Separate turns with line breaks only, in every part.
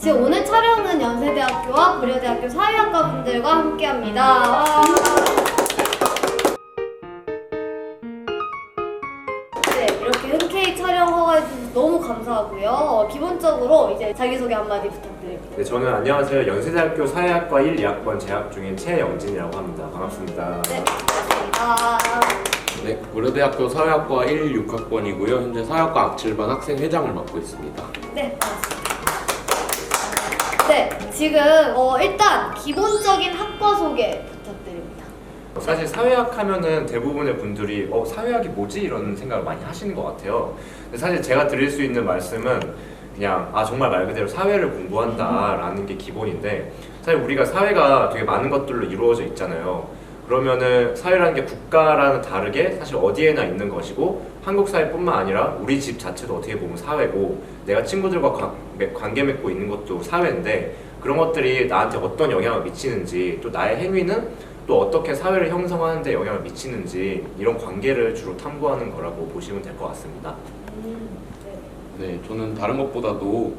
지금 오늘 촬영은 연세대학교와 고려대학교 사회학과 분들과 함께합니다. 네, 이렇게 흔쾌히 촬영 허가해주셔서 너무 감사하고요. 기본적으로 이제 자기소개 한마디 부탁드립니다.
네, 저는 안녕하세요. 연세대학교 사회학과 1, 2학번 재학 중인 최영진이라고 합니다. 반갑습니다.
네, 반갑습니다.
네, 고려대학교 사회학과 1, 6학번이고요. 현재 사회학과 악칠반 학생회장을 맡고 있습니다.
네, 반갑습니다. 네, 지금 일단 기본적인 학과 소개 부탁드립니다.
사실 사회학 하면은 대부분의 분들이 사회학이 뭐지? 이런 생각을 많이 하시는 것 같아요. 근데 사실 제가 드릴 수 있는 말씀은 그냥 정말 말 그대로 사회를 공부한다라는 게 기본인데, 사실 우리가 사회가 되게 많은 것들로 이루어져 있잖아요. 그러면은 사회라는 게 국가랑은 다르게 사실 어디에나 있는 것이고, 한국 사회뿐만 아니라 우리 집 자체도 어떻게 보면 사회고, 내가 친구들과 관계 맺고 있는 것도 사회인데, 그런 것들이 나한테 어떤 영향을 미치는지, 또 나의 행위는 또 어떻게 사회를 형성하는 데 영향을 미치는지, 이런 관계를 주로 탐구하는 거라고 보시면 될 것 같습니다.
네, 저는 다른 것보다도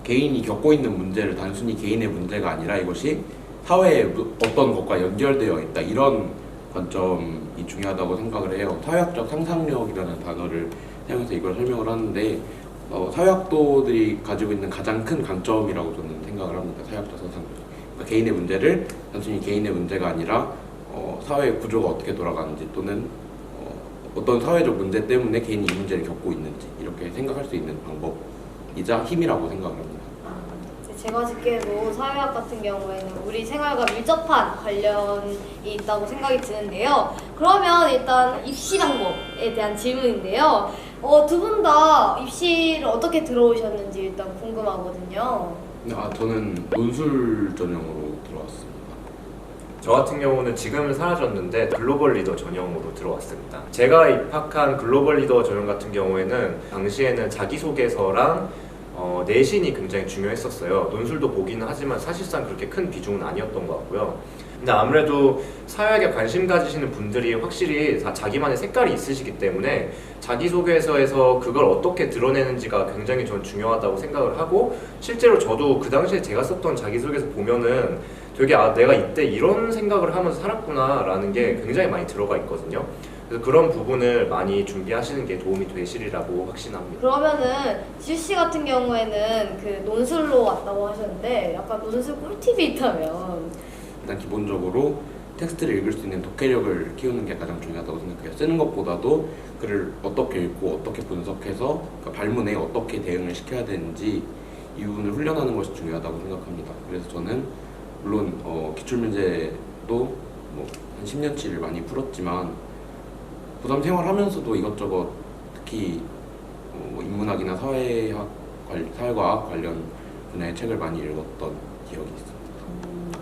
개인이 겪고 있는 문제를 단순히 개인의 문제가 아니라 이것이 사회에 어떤 것과 연결되어 있다, 이런 관점이 중요하다고 생각을 해요. 사회학적 상상력이라는 단어를 사용해서 이걸 설명을 하는데, 사회학도들이 가지고 있는 가장 큰 강점이라고 저는 생각을 합니다. 사회학적 상상력. 그러니까 개인의 문제를 단순히 개인의 문제가 아니라 사회 구조가 어떻게 돌아가는지, 또는 어떤 사회적 문제 때문에 개인이 이 문제를 겪고 있는지, 이렇게 생각할 수 있는 방법이자 힘이라고 생각을 합니다.
제가 듣기에도 사회학 같은 경우에는 우리 생활과 밀접한 관련이 있다고 생각이 드는데요. 그러면 일단 입시 방법에 대한 질문인데요. 두 분 다 입시를 어떻게 들어오셨는지 일단 궁금하거든요.
저는 논술 전형으로 들어왔습니다.
저 같은 경우는 지금은 사라졌는데 글로벌 리더 전형으로 들어왔습니다. 제가 입학한 글로벌 리더 전형 같은 경우에는 당시에는 자기소개서랑 내신이 굉장히 중요했었어요. 논술도 보기는 하지만 사실상 그렇게 큰 비중은 아니었던 것 같고요. 근데 아무래도 사회학에 관심 가지시는 분들이 확실히 다 자기만의 색깔이 있으시기 때문에 자기소개서에서 그걸 어떻게 드러내는지가 굉장히 전 중요하다고 생각을 하고, 실제로 저도 그 당시에 제가 썼던 자기소개서 보면은 되게 내가 이때 이런 생각을 하면서 살았구나 라는 게 굉장히 많이 들어가 있거든요. 그래서 그런 부분을 많이 준비하시는 게 도움이 되시리라고 확신합니다.
그러면은 지우씨 같은 경우에는 그 논술로 왔다고 하셨는데 약간 논술 꿀팁이 있다면?
일단 기본적으로 텍스트를 읽을 수 있는 독해력을 키우는 게 가장 중요하다고 생각해요. 쓰는 것보다도 글을 어떻게 읽고 어떻게 분석해서 그러니까 발문에 어떻게 대응을 시켜야 되는지 이 부분을 훈련하는 것이 중요하다고 생각합니다. 그래서 저는 물론 기출문제도 한 10년치를 많이 풀었지만, 고3 생활하면서도 이것저것 특히 인문학이나 사회과학 관련 분야의 책을 많이 읽었던 기억이 있습니다.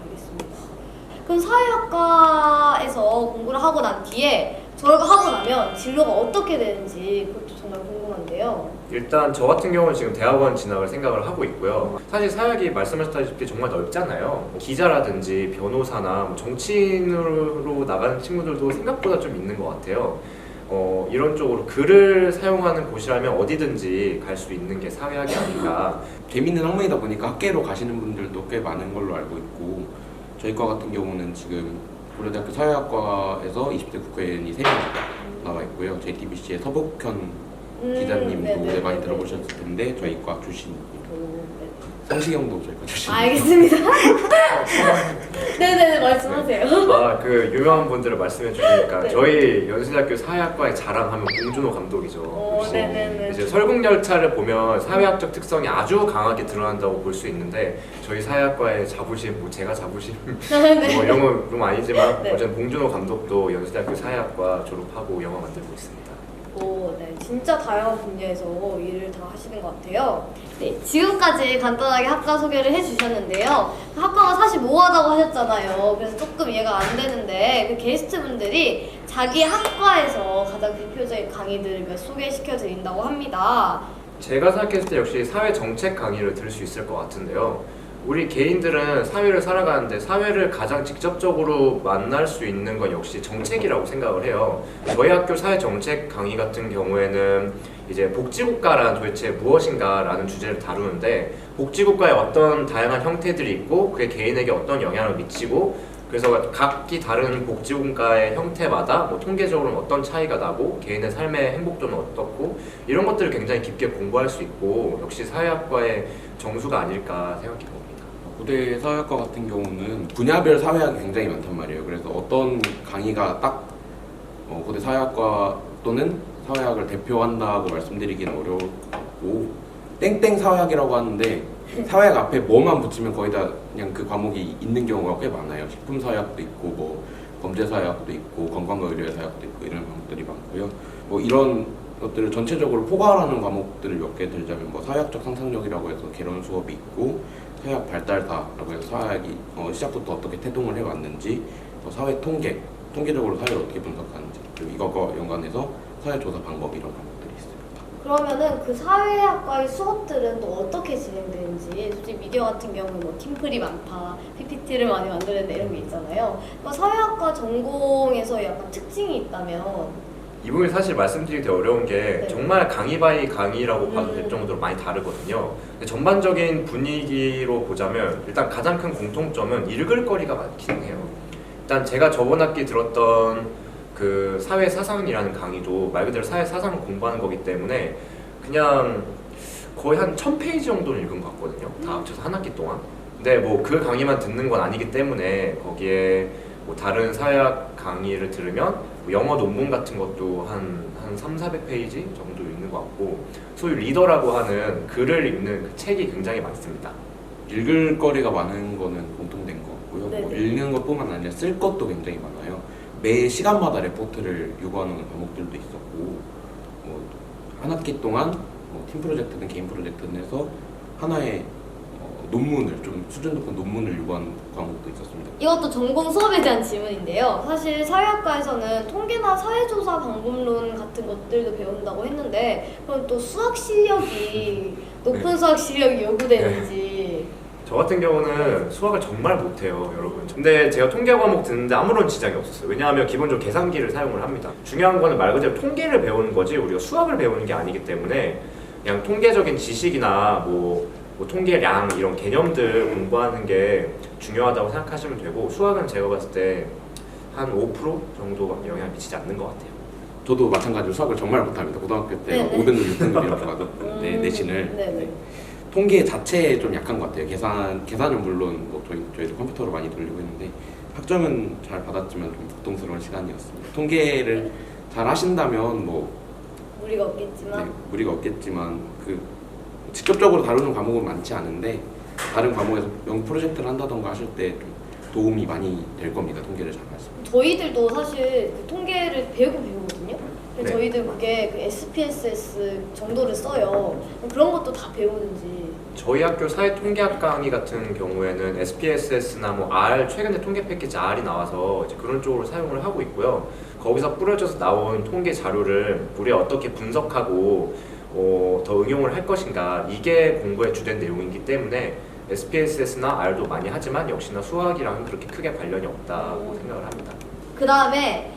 알겠습니다. 그럼 사회학과에서 공부를 하고 난 뒤에 졸업하고 나면 진로가 어떻게 되는지 그것도 정말 궁금한데요.
일단 저 같은 경우는 지금 대학원 진학을 생각을 하고 있고요. 사실 사회학이 말씀하셨다시피 정말 넓잖아요. 기자라든지 변호사나 정치인으로 나가는 친구들도 생각보다 좀 있는 것 같아요. 이런 쪽으로 글을 사용하는 곳이라면 어디든지 갈 수 있는 게 사회학이 아닌가.
재밌는 학문이다 보니까 학계로 가시는 분들도 꽤 많은 걸로 알고 있고, 저희 과 같은 경우는 지금 고려대학교 사회학과에서 20대 국회의원이 3명 나와 있고요. JTBC의 서복현 기자님도 많이 들어보셨을 텐데 저희 과 출신입니다. 성시경도 저희 과 출신.
알겠습니다. 네네네, 말씀하세요.
그 유명한 분들을 말씀해 주시니까
네.
저희 연세대학교 사회학과의 자랑하면 봉준호 감독이죠.
네네네.
이제 설국열차를 보면 사회학적 특성이 아주 강하게 드러난다고 볼 수 있는데, 저희 사회학과의 자부심, 제가 자부심 이런 건 좀 아니지만
네.
어쨌든 봉준호 감독도 연세대학교 사회학과 졸업하고 영화 만들고 있습니다.
네, 진짜 다양한 분야에서 일을 다 하시는 것 같아요. 네, 지금까지 간단하게 학과 소개를 해주셨는데요. 학과가 사실 모호하다고 하셨잖아요. 그래서 조금 이해가 안 되는데, 그 게스트분들이 자기 학과에서 가장 대표적인 강의들을 몇 소개시켜 드린다고 합니다.
제가 생각했을 때 역시 사회정책 강의를 들을 수 있을 것 같은데요. 우리 개인들은 사회를 살아가는데 사회를 가장 직접적으로 만날 수 있는 건 역시 정책이라고 생각을 해요. 저희 학교 사회정책 강의 같은 경우에는 이제 복지국가란 도대체 무엇인가라는 주제를 다루는데, 복지국가에 어떤 다양한 형태들이 있고 그게 개인에게 어떤 영향을 미치고, 그래서 각기 다른 복지국가의 형태마다 뭐 통계적으로는 어떤 차이가 나고 개인의 삶의 행복도는 어떻고, 이런 것들을 굉장히 깊게 공부할 수 있고 역시 사회학과의 정수가 아닐까 생각해 봅니다.
고대 사회학과 같은 경우는 분야별 사회학이 굉장히 많단 말이에요. 그래서 어떤 강의가 딱 고대 사회학과 또는 사회학을 대표한다고 말씀드리기는 어려웠고, 땡땡 사회학이라고 하는데 사회학 앞에 뭐만 붙이면 거의 다 그냥 그 과목이 있는 경우가 꽤 많아요. 식품 사회학도 있고 뭐 범죄 사회학도 있고 건강과 의료 사회학도 있고 이런 과목들이 많고요. 뭐 이런 것들을 전체적으로 포괄하는 과목들을 몇 개 들자면 뭐 사회학적 상상력이라고 해서 개론 수업이 있고, 사회학 발달사라고 해서 사회학이 시작부터 어떻게 태동을 해왔는지, 사회 통계적으로 사회를 어떻게 분석하는지, 그리고 이것과 연관해서 사회조사 방법 이런 과목들이 있습니다.
그러면은 그 사회학과의 수업들은 또 어떻게 진행되는지, 솔직히 미디어 같은 경우는 뭐 팀플이 많다, PPT를 많이 만드는데 이런 게 있잖아요. 그러니까 사회학과 전공에서 약간 특징이 있다면.
이 부분이 사실 말씀드리기 되게 어려운 게
네.
정말 강의 바이 강의라고 봐도 될 정도로 많이 다르거든요. 근데 전반적인 분위기로 보자면 일단 가장 큰 공통점은 읽을 거리가 많긴 해요. 일단 제가 저번 학기 들었던 그 사회사상이라는 강의도 말 그대로 사회사상을 공부하는 거기 때문에 그냥 거의 한 1000페이지 정도는 읽은 것 같거든요. 다 합쳐서 한 학기 동안. 근데 뭐 그 강의만 듣는 건 아니기 때문에 거기에 뭐 다른 사회학 강의를 들으면 뭐 영어 논문 같은 것도 한 300~400페이지 정도 읽는 것 같고, 소위 리더라고 하는 글을 읽는 그 책이 굉장히 많습니다.
읽을 거리가 많은 거는 공통된 것 같고요. 뭐
네네.
읽는 것뿐만 아니라 쓸 것도 굉장히 많아요. 매 시간마다 레포트를 요구하는 과목들도 있었고, 뭐 한 학기 동안 뭐 팀 프로젝트든 개인 프로젝트든 해서 하나의 논문을 좀 수준 높은 논문을 요구하는 과목도 있었습니다.
이것도 전공 수업에 대한 질문인데요. 사실 사회학과에서는 통계나 사회조사 방법론 같은 것들도 배운다고 했는데, 그럼 또 수학 실력이 높은
네.
수학 실력이 요구되는지.
저 같은 경우는 수학을 정말 못해요, 여러분. 근데 제가 통계 과목 듣는데 아무런 지장이 없었어요. 왜냐하면 기본적으로 계산기를 사용을 합니다. 중요한 거는 말 그대로 통계를 배우는 거지 우리가 수학을 배우는 게 아니기 때문에 그냥 통계적인 지식이나 뭐 통계량 이런 개념들 공부하는 게 중요하다고 생각하시면 되고, 수학은 제가 봤을 때 한 5% 정도 영향을 미치지 않는 것 같아요.
저도 마찬가지로 수학을 정말 못합니다. 고등학교 때
네네.
5등급, 6등급 이렇게 받았는데 내신을.
네네.
네. 통계 자체에 좀 약한 것 같아요. 계산은 물론 뭐 저희도 컴퓨터로 많이 돌리고 있는데 학점은 잘 받았지만 좀 고통스러운 시간이었습니다. 통계를 잘 하신다면 뭐
무리가 없겠지만.
네, 무리가 없겠지만 그 직접적으로 다루는 과목은 많지 않은데 다른 과목에서 연구 프로젝트를 한다던가 하실 때 좀 도움이 많이 될 겁니다. 통계를 잘 하시면.
저희들도 사실 그 통계를 배우거든요. 근데
네.
저희들 그게 그 SPSS 정도를 써요. 그런 것도 다 배우는지.
저희 학교 사회통계학 강의 같은 경우에는 SPSS나 뭐 R, 최근에 통계 패키지 R이 나와서 이제 그런 쪽으로 사용을 하고 있고요. 거기서 뿌려져서 나온 통계 자료를 우리가 어떻게 분석하고 더 응용을 할 것인가, 이게 공부의 주된 내용이기 때문에 SPSS나 R도 많이 하지만 역시나 수학이랑은 그렇게 크게 관련이 없다고 생각을 합니다.
그 다음에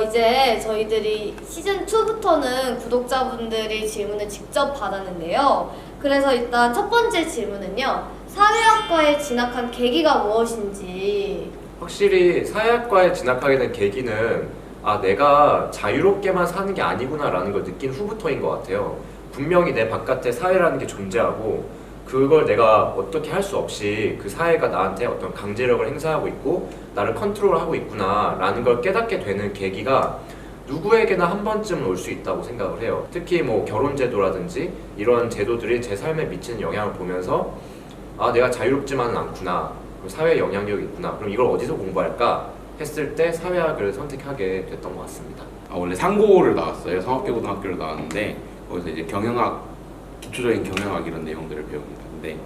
이제 저희들이 시즌 2부터는 구독자분들이 질문을 직접 받았는데요. 그래서 일단 첫 번째 질문은요, 사회학과에 진학한 계기가 무엇인지.
확실히 사회학과에 진학하게 된 계기는 내가 자유롭게만 사는 게 아니구나 라는 걸 느낀 후부터인 것 같아요. 분명히 내 바깥에 사회라는 게 존재하고 그걸 내가 어떻게 할 수 없이 그 사회가 나한테 어떤 강제력을 행사하고 있고 나를 컨트롤하고 있구나 라는 걸 깨닫게 되는 계기가 누구에게나 한 번쯤은 올 수 있다고 생각을 해요. 특히 뭐 결혼제도라든지 이런 제도들이 제 삶에 미치는 영향을 보면서 내가 자유롭지만은 않구나, 사회에 영향력이 있구나, 그럼 이걸 어디서 공부할까 했을 때 사회학을 선택하게 됐던 것 같습니다.
원래 상고를 나왔어요. 성악계고등학교를 나왔는데 거기서 이제 기초적인 경영학 이런 내용들을 배웁니다. 근데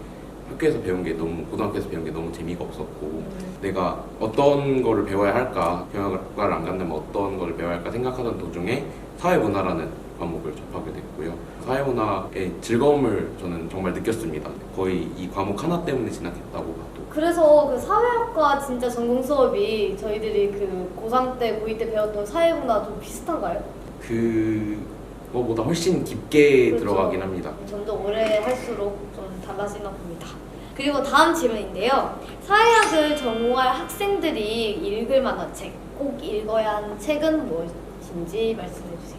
학교에서 배운 게 고등학교에서 배운 게 너무 재미가 없었고 내가 어떤 거를 배워야 할까, 경영학과를 안 간다면 어떤 거를 배워야 할까 생각하던 도중에 사회문화라는 과목을 접하게 됐고요. 사회문화의 즐거움을 저는 정말 느꼈습니다. 거의 이 과목 하나 때문에 진학했다고 봐도.
그래서 그 사회학과 진짜 전공 수업이 저희들이 그 고3 때, 고2 때 배웠던 사회문화 좀 비슷한가요?
그거보다 훨씬 깊게
그렇죠.
들어가긴 합니다.
점점 오래 할수록 좀 달라지나 봅니다. 그리고 다음 질문인데요. 사회학을 전공할 학생들이 읽을 만한 책, 꼭 읽어야 하는 책은 무엇인지 말씀해 주세요.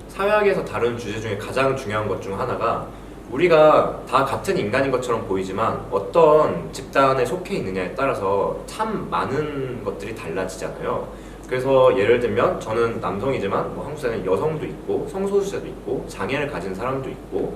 사회학에서 다룬 주제 중에 가장 중요한 것 중 하나가 우리가 다 같은 인간인 것처럼 보이지만 어떤 집단에 속해 있느냐에 따라서 참 많은 것들이 달라지잖아요. 그래서 예를 들면 저는 남성이지만 한국 사회는 여성도 있고 성소수자도 있고 장애를 가진 사람도 있고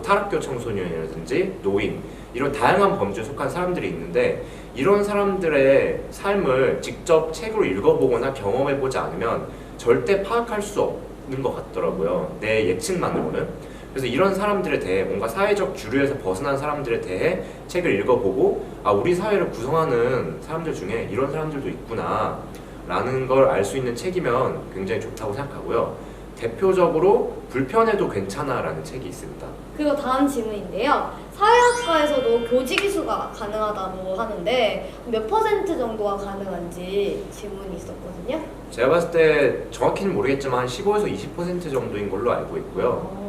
탈학교 청소년이라든지 노인 이런 다양한 범주에 속한 사람들이 있는데 이런 사람들의 삶을 직접 책으로 읽어보거나 경험해보지 않으면 절대 파악할 수 없는 것 같더라고요. 내 예측만으로는. 그래서 이런 사람들에 대해 뭔가 사회적 주류에서 벗어난 사람들에 대해 책을 읽어보고 우리 사회를 구성하는 사람들 중에 이런 사람들도 있구나 라는 걸 알 수 있는 책이면 굉장히 좋다고 생각하고요. 대표적으로 불편해도 괜찮아 라는 책이 있습니다.
그리고 다음 질문인데요. 사회학과에서도 교직이수가 가능하다고 하는데 몇 % 정도가 가능한지 질문이 있었거든요.
제가 봤을 때 정확히는 모르겠지만 한 15에서 20% 정도인 걸로 알고 있고요.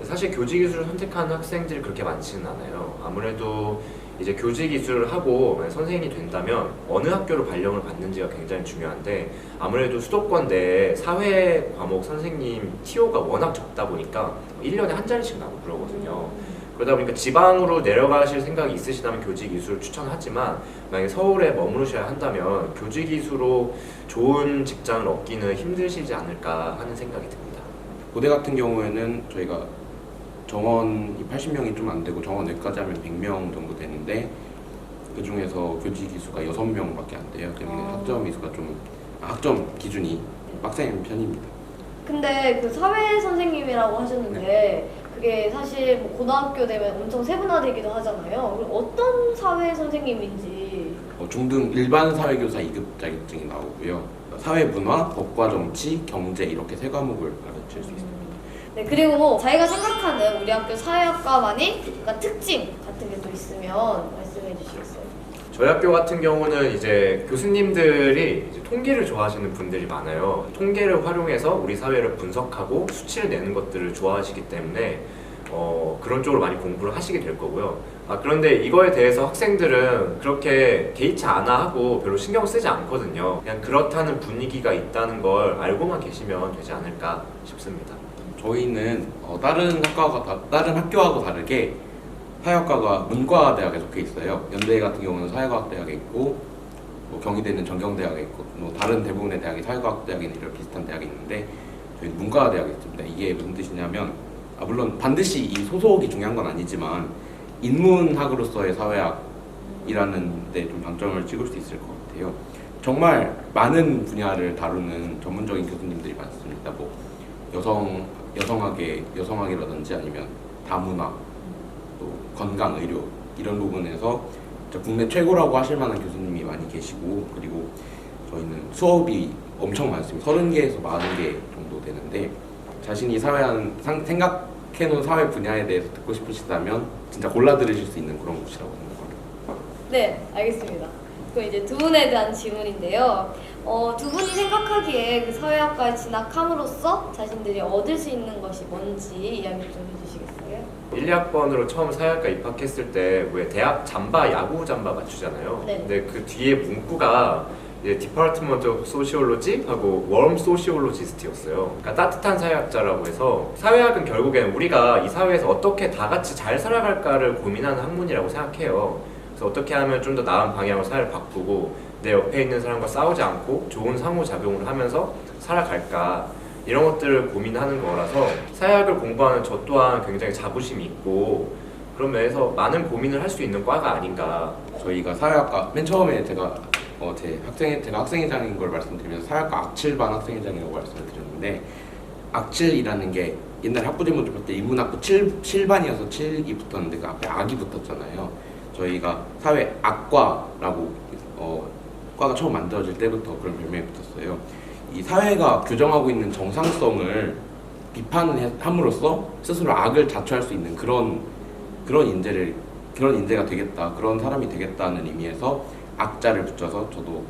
사실 교직이수를 선택하는 학생들이 그렇게 많지는 않아요. 아무래도 이제 교직이수를 하고 선생님이 된다면 어느 학교로 발령을 받는지가 굉장히 중요한데 아무래도 수도권 내에 사회 과목 선생님 TO가 워낙 적다 보니까 1년에 한 자리씩 나고 그러거든요. 그러다 보니까 지방으로 내려가실 생각이 있으시다면 교직이수를 추천하지만 만약에 서울에 머무르셔야 한다면 교직이수로 좋은 직장을 얻기는 힘드시지 않을까 하는 생각이 듭니다.
고대 같은 경우에는 저희가 정원이 80명이 좀 안 되고 정원 외까지 하면 100명 정도 되는데 그 중에서 교직 기수가 6명밖에 안 돼요. 때문에 학점 이수가 학점 기준이 빡센 편입니다.
근데 그 사회 선생님이라고 하셨는데 그게 사실 고등학교 되면 엄청 세분화되기도 하잖아요. 그럼 어떤 사회 선생님인지
중등 일반 사회교사 2급 자격증이 나오고요. 사회문화, 법과 정치, 경제 이렇게 세 과목을 가르칠 수 있습니다.
네, 그리고 자기가 생각하는 우리 학교 사회학과만의 약간 특징 같은 게 또 있으면 말씀해 주시겠어요?
저희 학교 같은 경우는 이제 교수님들이 이제 통계를 좋아하시는 분들이 많아요. 통계를 활용해서 우리 사회를 분석하고 수치를 내는 것들을 좋아하시기 때문에 그런 쪽으로 많이 공부를 하시게 될 거고요. 그런데 이거에 대해서 학생들은 그렇게 개의치 않아 하고 별로 신경 쓰지 않거든요. 그냥 그렇다는 분위기가 있다는 걸 알고만 계시면 되지 않을까 싶습니다.
저희는 다른 학교하고 다르게 사회학과가 문과대학에 속해 있어요. 연대 같은 경우는 사회과학대학에 있고 경희대는 전경대학에 있고 다른 대부분의 대학이 사회과학대학이나 이런 비슷한 대학이 있는데 저희는 문과대학에 있습니다. 이게 무슨 뜻이냐면 물론 반드시 이 소속이 중요한 건 아니지만 인문학으로서의 사회학이라는 데 좀 방점을 찍을 수 있을 것 같아요. 정말 많은 분야를 다루는 전문적인 교수님들이 많습니다. 여성학이라든지 아니면 다문화, 또 건강, 의료 이런 부분에서 국내 최고라고 하실 만한 교수님이 많이 계시고 그리고 저희는 수업이 엄청 많습니다. 30개에서 40개 정도 되는데 자신이 생각해놓은 사회 분야에 대해서 듣고 싶으시다면 진짜 골라 들으실 수 있는 그런 곳이라고 생각합니다.
네, 알겠습니다. 그럼 이제 두 분에 대한 질문인데요. 두 분이 생각하기에 그 사회학과에 진학함으로써 자신들이 얻을 수 있는 것이 뭔지 이야기 좀 해주시겠어요?
1, 2학번으로 처음 사회학과 입학했을 때 왜 대학 잠바, 야구 잠바 맞추잖아요.
네.
근데 그 뒤에 문구가 이제 Department of Sociology 하고 Warm Sociologist였어요. 그러니까 따뜻한 사회학자라고 해서 사회학은 결국에는 우리가 이 사회에서 어떻게 다 같이 잘 살아갈까를 고민하는 학문이라고 생각해요. 그래서 어떻게 하면 좀 더 나은 방향으로 사회를 바꾸고 내 옆에 있는 사람과 싸우지 않고 좋은 상호작용을 하면서 살아갈까 이런 것들을 고민하는 거라서 사회학을 공부하는 저 또한 굉장히 자부심이 있고 그런 면에서 많은 고민을 할 수 있는 과가 아닌가.
저희가 사회학과 맨 처음에 제가 학생회장인 걸 말씀드리면서 사회학과 악칠반 학생회장이라고 말씀을 드렸는데 악칠이라는 게 옛날 학부제문 볼 때 인문학부 7반이어서 7이 붙었는데 그 앞에 악이 붙었잖아요. 저희가 사회악과라고 과가 처음 만들어질 때부터 그런 별명이 붙었어요. 이 사회가 규정하고 있는 정상성을 비판을 함으로써 스스로 악을 자초할 수 있는 그런 인재가 되겠다, 그런 사람이 되겠다는 의미에서 악자를 붙여서 저도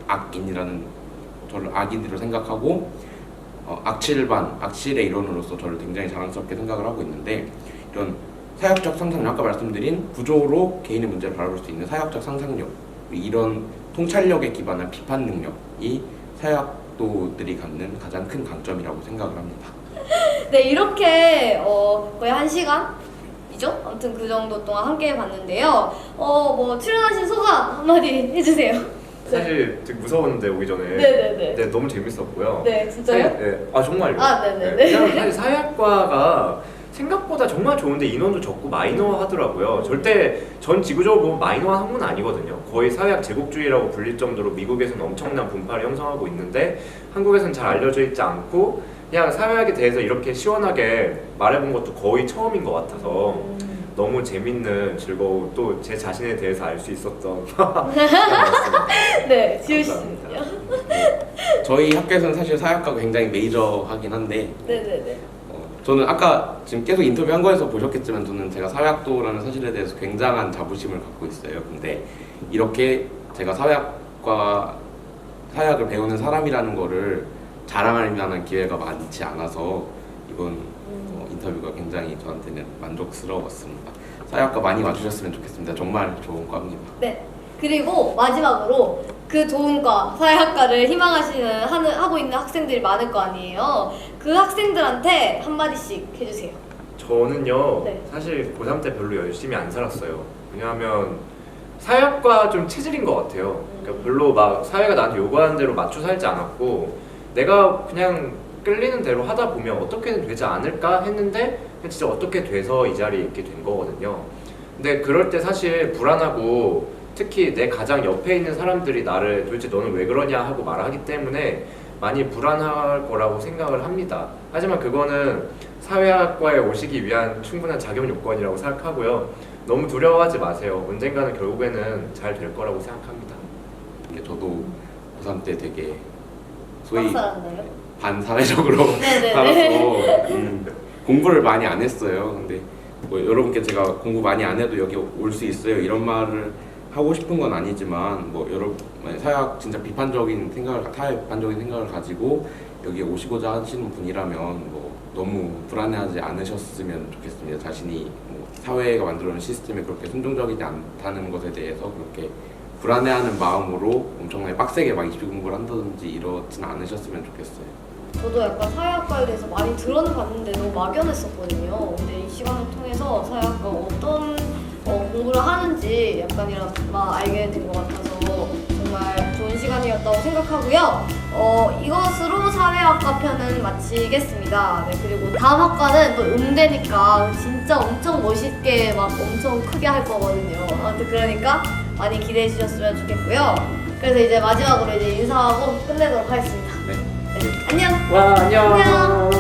저를 악인으로 생각하고 악실의 일원으로서 저를 굉장히 자랑스럽게 생각을 하고 있는데, 이런 사회학적 상상력, 아까 말씀드린 구조로 개인의 문제를 바라볼 수 있는 사회학적 상상력, 이런 통찰력에 기반한 비판 능력이 사회학도들이 갖는 가장 큰 강점이라고 생각을 합니다.
네, 이렇게 거의 1시간이죠? 아무튼 그 정도 동안 함께 해봤는데요. 뭐 출연하신 소감 한마디 해주세요.
사실 되게 무서웠는데 오기 전에.
네네네.
네, 너무 재밌었고요.
네, 진짜요?
네, 아 정말요.
아, 네네네.
네, 그냥 사실 사회학과가 생각보다 정말 좋은데 인원도 적고 마이너하더라고요. 절대 전 지구적으로 보면 마이너한 학문은 아니거든요. 거의 사회학 제국주의라고 불릴 정도로 미국에서는 엄청난 분파를 형성하고 있는데 한국에서는 잘 알려져 있지 않고 그냥 사회학에 대해서 이렇게 시원하게 말해본 것도 거의 처음인 것 같아서 너무 재밌는, 즐거운, 또 제 자신에 대해서 알 수 있었던 시간이었습니다.
네, 지우 씨.
감사합니다.
저희 학교에서는 사실 사회학과가 굉장히 메이저하긴 한데,
네네네.
저는 아까 지금 계속 인터뷰한 거에서 보셨겠지만 저는 제가 사회학도라는 사실에 대해서 굉장한 자부심을 갖고 있어요. 근데 이렇게 제가 사회학을 배우는 사람이라는 거를 자랑할 만한 기회가 많지 않아서 이번 인터뷰가 굉장히 저한테는 만족스러웠습니다. 사회학과 많이 와주셨으면 좋겠습니다. 정말 좋은 과입니다.
네. 그리고 마지막으로 그 좋은 과, 사회학과를 하고 있는 학생들이 많을 거 아니에요. 그 학생들한테 한마디씩 해주세요.
저는요,
네.
사실 고3 때 별로 열심히 안 살았어요. 왜냐하면 사회학과 좀 체질인 것 같아요. 그러니까 별로 막 사회가 나한테 요구하는 대로 맞춰 살지 않았고 내가 그냥 끌리는 대로 하다 보면 어떻게든 되지 않을까 했는데 진짜 어떻게 돼서 이 자리에 있게 된 거거든요. 근데 그럴 때 사실 불안하고 특히 내 가장 옆에 있는 사람들이 나를 도대체 너는 왜 그러냐 하고 말하기 때문에 많이 불안할 거라고 생각을 합니다. 하지만 그거는 사회학과에 오시기 위한 충분한 자격 요건이라고 생각하고요. 너무 두려워하지 마세요. 언젠가는 결국에는 잘 될 거라고 생각합니다.
이게 저도 고3 때 되게 소위
막 살았나요?
반사회적으로
네네네.
살아서 공부를 많이 안 했어요. 근데 뭐 여러분께 제가 공부 많이 안 해도 여기 올 수 있어요 이런 말을 하고 싶은 건 아니지만, 뭐 여러분 사회학 진짜 사회 비판적인 생각을 가지고 여기에 오시고자 하시는 분이라면 뭐 너무 불안해하지 않으셨으면 좋겠습니다. 자신이 뭐 사회가 만들어놓은 시스템에 그렇게 순종적이지 않다는 것에 대해서 그렇게 불안해하는 마음으로 엄청나게 빡세게 막 입시 공부를 한다든지 이러진 않으셨으면 좋겠어요.
저도 약간 사회학과에 대해서 많이 들어는 봤는데 너무 막연했었거든요. 근데 이 시간을 통해서 사회학과가 어떤 공부를 하는지 약간이나마 알게 된 것 같아서 정말 좋은 시간이었다고 생각하고요. 이것으로 사회학과 편은 마치겠습니다. 네, 그리고 다음 학과는 또 음대니까 진짜 엄청 멋있게 막 엄청 크게 할 거거든요. 아무튼 그러니까 많이 기대해 주셨으면 좋겠고요. 그래서 이제 마지막으로 이제 인사하고 끝내도록 하겠습니다.
네.
네, 안녕!
와, 안녕.
안녕.